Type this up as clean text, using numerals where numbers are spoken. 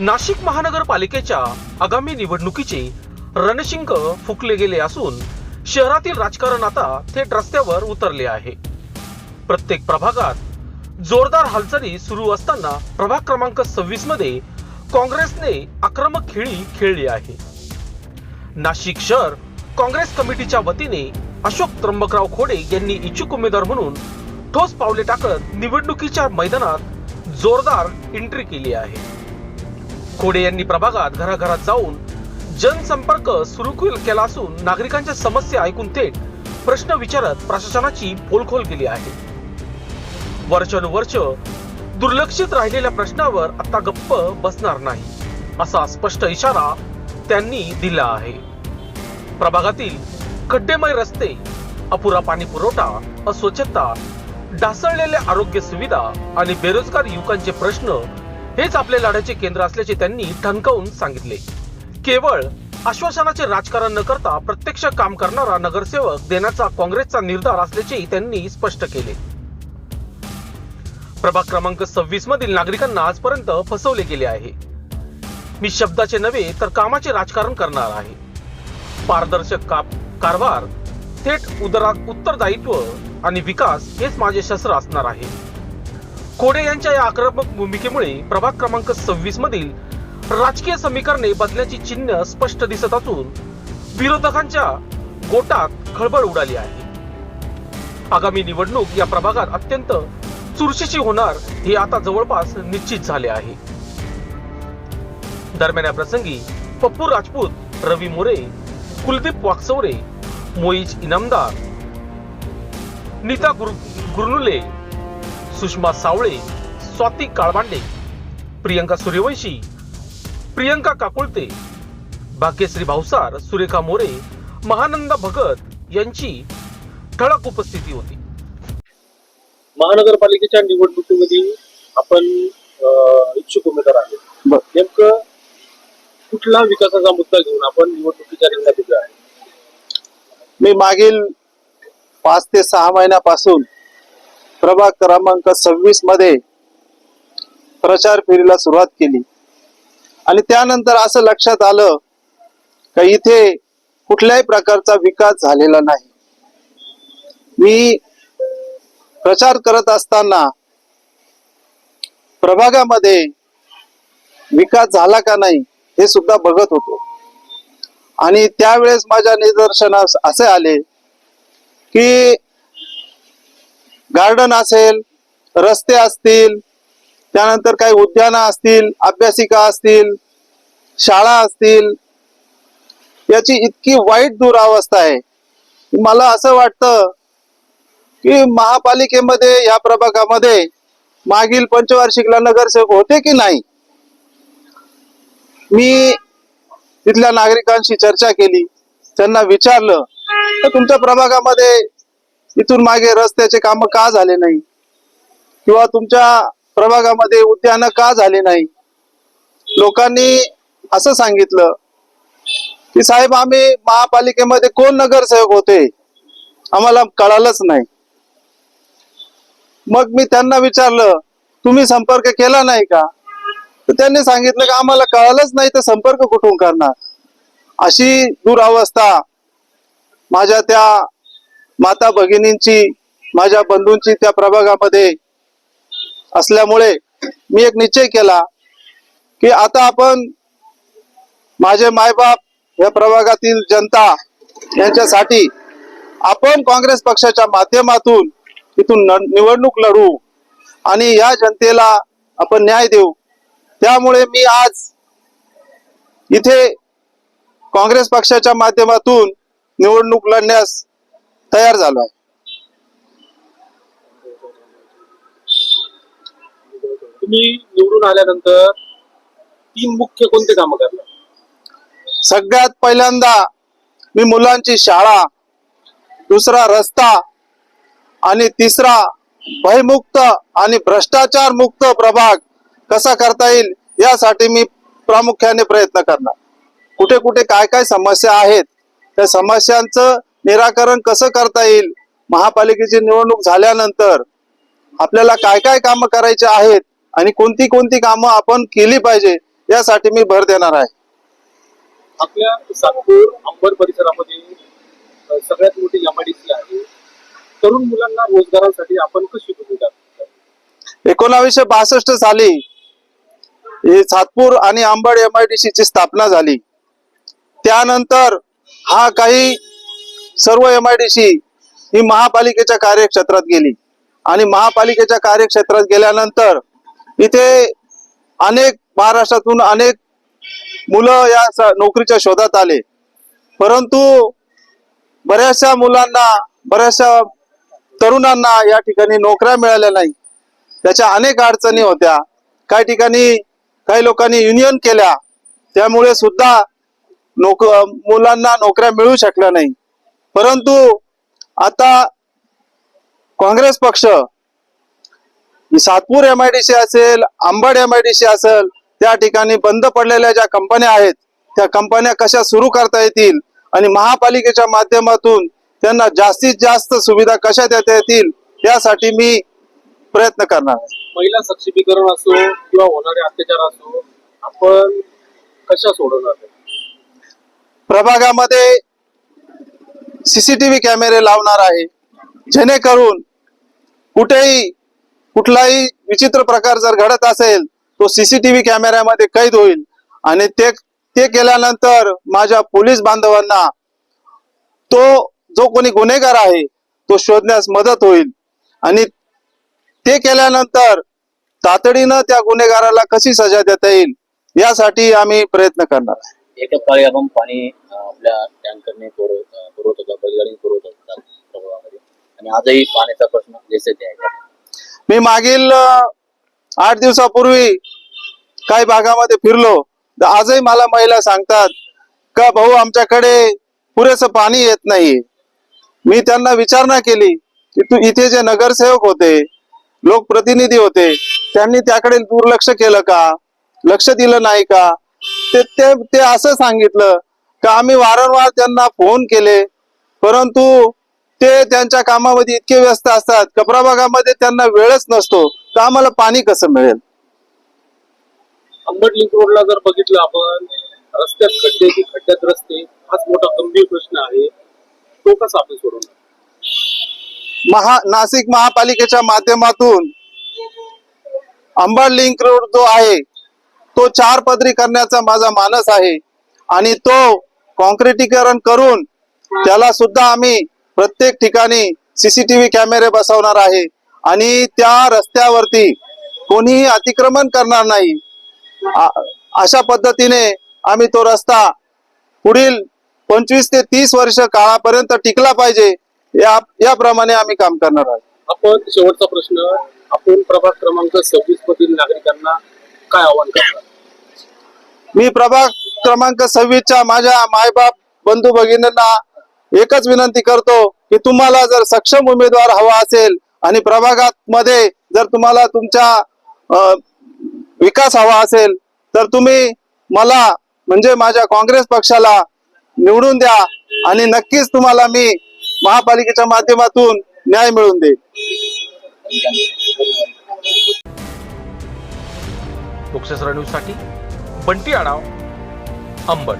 नाशिक महानगरपालिकेच्या आगामी निवडणुकीचे रणशिंग फुंकले गेले असून शहरातील राजकारण आता थेट रस्त्यावर उतरले आहे। प्रत्येक प्रभागात जोरदार हालचाली सुरू असताना प्रभाग क्रमांक 26 मध्ये काँग्रेसने आक्रमक खेळी खेळली आहे। नाशिक शहर काँग्रेस कमिटीच्या वतीने अशोक त्र्यंबकराव खोडे यांनी इच्छुक उमेदवार म्हणून ठोस पावले टाकत निवडणुकीच्या मैदानात जोरदार एंट्री केली आहे। खोडे यांनी प्रभागात घराघरात जाऊन जनसंपर्क सुरू केला असून नागरिकांच्या समस्या ऐकून थेट प्रश्न विचारत प्रशासनाची पोलखोल केली आहे। वर्षानुवर्ष दुर्लक्षित राहिलेल्या प्रश्नावर आता गप्प बसणार नाही असा स्पष्ट इशारा त्यांनी दिला आहे। प्रभागातील खड्डेमय रस्ते, अपुरा पाणी पुरवठा, अस्वच्छता, ढासळलेल्या आरोग्य सुविधा आणि बेरोजगार युवकांचे प्रश्न हेच आपले लढ्याचे केंद्र असल्याचे त्यांनी ठणकावून सांगितले। केवळ आश्वासनाचे राजकारण न करता प्रत्यक्ष काम करणारा नगरसेवक देण्याचा काँग्रेसचा निर्धार असल्याचेही त्यांनी स्पष्ट केले। प्रभाग क्रमांक 26 मधील नागरिकांना आजपर्यंत फसवले गेले आहे। मी शब्दाचे नव्हे तर कामाचे राजकारण करणार आहे। पारदर्शक कारभार, थेट उत्तरदायित्व आणि विकास हेच माझे शस्त्र असणार आहे। खोडे यांच्या या आक्रमक भूमिकेमुळे प्रभाग क्रमांक 26 मधील राजकीय समीकरणे बदलण्याची चिन्ह स्पष्ट दिसत असून विरोधकांच्या गोटात खळबळ उडाली आहे। आगामी निवडणूक या प्रभागात अत्यंत चुरशीची होणार हे आता जवळपास निश्चित झाले आहे। दरम्यान या प्रसंगी पप्पू राजपूत, रवी मोरे, कुलदीप वाकचौरे, मोईज इनामदार, नीता गुरनुले, सुषमा सावळे, स्वाती काळबांडे, प्रियंका सूर्यवंशी, प्रियंका काकुळते, भाग्यश्री भावसार, सुरेखा मोरे, महानंदा भगत यांची ठळक उपस्थिती होती। महानगरपालिकेच्या निवडणुकीमध्ये आपण इच्छुक उमेदवार आहेत। नेमकं कुठला विकासाचा मुद्दा घेऊन आपण निवडणुकीच्या रिंगणात उभे आहे? मी मागील 5 ते 6 महिन्यापासून प्रभाग क्रमांक 26 मध्ये प्रचार फेरीला सुरुवात केली आणि त्यानंतर असं लक्षात आलं की इथे कुठल्याही प्रकारचा विकास झालेला नाही। मी प्रचार करत असताना प्रभागामध्ये विकास झाला का नाही हे सुद्धा बघत होतो आणि त्यावेळेस माझ्या निदर्शनास असे आले की गार्डन असेल, रस्ते असतील, त्यानंतर काही उद्यानं असतील, अभ्यासिका असतील, शाळा असतील, याची इतकी वाईट दुरावस्था आहे। मला असं वाटतं की महापालिकेमध्ये या प्रभागामध्ये मागील पंचवार्षिकला नगरसेवक होते की नाही। मी तिथल्या नागरिकांशी चर्चा केली, त्यांना विचारलं तर तुमच्या प्रभागामध्ये इथून मागे रस्त्याचे काम का झाले नाही किंवा तुमच्या प्रभागामध्ये उद्यानं का झाले नाही। लोकांनी असं सांगितलं की साहेब, आम्ही महापालिकेमध्ये कोण नगरसेवक होते आम्हाला कळालंच नाही। मग मी त्यांना विचारलं, तुम्ही संपर्क केला नाही का? तर त्यांनी सांगितलं की आम्हाला कळालंच नाही तर संपर्क कुठून करणार। अशी दुरावस्था माझ्या त्या माता भगिनींची, माझ्या बंधूंची त्या प्रभागामध्ये असल्यामुळे मी एक निश्चय केला की आता आपण, माझे मायबाप, या प्रभागातील जनता यांच्यासाठी आपण काँग्रेस पक्षाच्या माध्यमातून इथून निवडणूक लढू आणि या जनतेला आपण न्याय देऊ। त्यामुळे मी आज इथे काँग्रेस पक्षाच्या माध्यमातून निवडणूक लढण्यास तयार झालो आहे। तुम्ही निवडून आल्यानंतर 3 मुख्य कोणते कामं करणार? सगळ्यात पहिल्यांदा मी मुलांची शाळा, दुसरा रस्ता आणि तिसरा भयमुक्त आणि भ्रष्टाचार मुक्त प्रभाग कसा करता येईल यासाठी मी प्रामुख्याने प्रयत्न करणार। कुठे कुठे काय काय समस्या आहेत त्या समस्यांचं निराकरण कसं करता येईल, महापालिकेची निवडणूक झाल्यानंतर आपल्याला काय काय कामं करायचे आहेत आणि कोणती कोणती कामं आपण केली पाहिजे यासाठी मी भर देणार आहे. आपल्या सातपूर अंबड परिसरामध्ये सगळ्यात मोठी एमआयडीसी आहे. तरुण मुलांना रोजगारासाठी आपण कशी भूमिका करतो? 1962 साली ही सातपूर आणि अंबड MIDC ची स्थापना झाली. त्यानंतर हा काही सर्व MIDC ही महापालिकेच्या कार्यक्षेत्रात गेली आणि महापालिकेच्या कार्यक्षेत्रात गेल्यानंतर इथे अनेक महाराष्ट्रातून अनेक मुलं या नोकरीच्या शोधात आले, परंतु बऱ्याचशा मुलांना बऱ्याचशा तरुणांना या ठिकाणी नोकऱ्या मिळाल्या नाही. त्याच्या अनेक अडचणी होत्या. काही ठिकाणी काही लोकांनी युनियन केल्या, त्यामुळे सुद्धा मुलांना नोकऱ्या मिळू शकल्या नाही. परंतु आता काँग्रेस पक्ष सातपूर MIDC असेल, अंबड MIDC असेल, त्या ठिकाणी बंद पडलेल्या ज्या कंपन्या आहेत त्या कंपन्या कशा सुरू करता येतील आणि महापालिकेच्या माध्यमातून त्यांना जास्तीत जास्त सुविधा कशा देता येतील यासाठी मी प्रयत्न करणार आहे. महिला सक्षमीकरण असो किंवा होणारे अत्याचार असो, आपण कशा सोडवणार? प्रभागामध्ये CCTV कॅमेरे लावणार आहे, जेणेकरून कुठेही कुठलाही विचित्र प्रकार जर घडत असेल तो CCTV कॅमेऱ्यामध्ये कैद होईल आणि ते केल्यानंतर माझ्या पोलीस बांधवांना तो जो कोणी गुन्हेगार आहे तो शोधण्यास मदत होईल आणि ते केल्यानंतर तातडीनं त्या गुन्हेगाराला कशी सजा देता येईल यासाठी आम्ही प्रयत्न करणार आहे. एका काळी आपण पाणी आपल्या टँकरने पुरवत होता, बैलगाडीने पुरवत होता प्रभागामध्ये, आणि आजही पाण्याचा प्रश्न जसे ते आहे. मी मागील 8 दिवसापूर्वी काही भागामध्ये फिरलो तर आजही मला महिला सांगतात का भाऊ आमच्याकडे पुरेसं पाणी येत नाही. मी त्यांना विचारणा केली की तू इथे जे नगरसेवक होते, लोकप्रतिनिधी होते, त्यांनी त्याकडे दुर्लक्ष केलं का, लक्ष दिलं नाही का? ते असं सांगितलं का आम्ही वारंवार त्यांना फोन केले, परंतु ते त्यांच्या कामामध्ये इतके व्यस्त असतात का प्रभागामध्ये त्यांना वेळच नसतो, तर आम्हाला पाणी कसं मिळेल? अंबड लिंक रोडला जर बघितलं आपण, रस्त्यात खड्डे की खड्ड्यात रस्ते, हाच मोठा गंभीर प्रश्न आहे. तो कसा आपण सोडवणार? नाशिक महापालिकेच्या माध्यमातून अंबड लिंक रोड जो आहे तो 4 पदरी करण्याचा माझा मानस आहे आणि तो कॉन्क्रिटीकरण करून त्याला सुद्धा आम्ही प्रत्येक ठिकाणी CCTV कॅमेरे बसवणार आहे आणि त्या रस्त्यावरती कोणीही अतिक्रमण करणार नाही. अशा पद्धतीने आम्ही तो रस्ता पुढील 25 ते 30 वर्ष काळापर्यंत टिकला पाहिजे, याप्रमाणे आम्ही काम करणार आहोत. आपण शेवटचा प्रश्न, आपण प्रभाग क्रमांक 26 मधील नागरिकांना काय आवाहन करणार? मी प्रभाग क्रमांक 26च्या माझ्या मायबाप बंधू भगिनींना एकच विनंती करतो की तुम्हाला जर सक्षम उमेदवार हवा असेल आणि प्रभागात मध्ये जर तुम्हाला तुमच्या विकास हवा असेल तर तुम्ही मला म्हणजे माझ्या काँग्रेस पक्षाला निवडून द्या आणि नक्कीच तुम्हाला मी महापालिकेच्या माध्यमातून न्याय मिळवून देईन. लोकशाही न्यूज साठी बंटी आढाव, अंबड.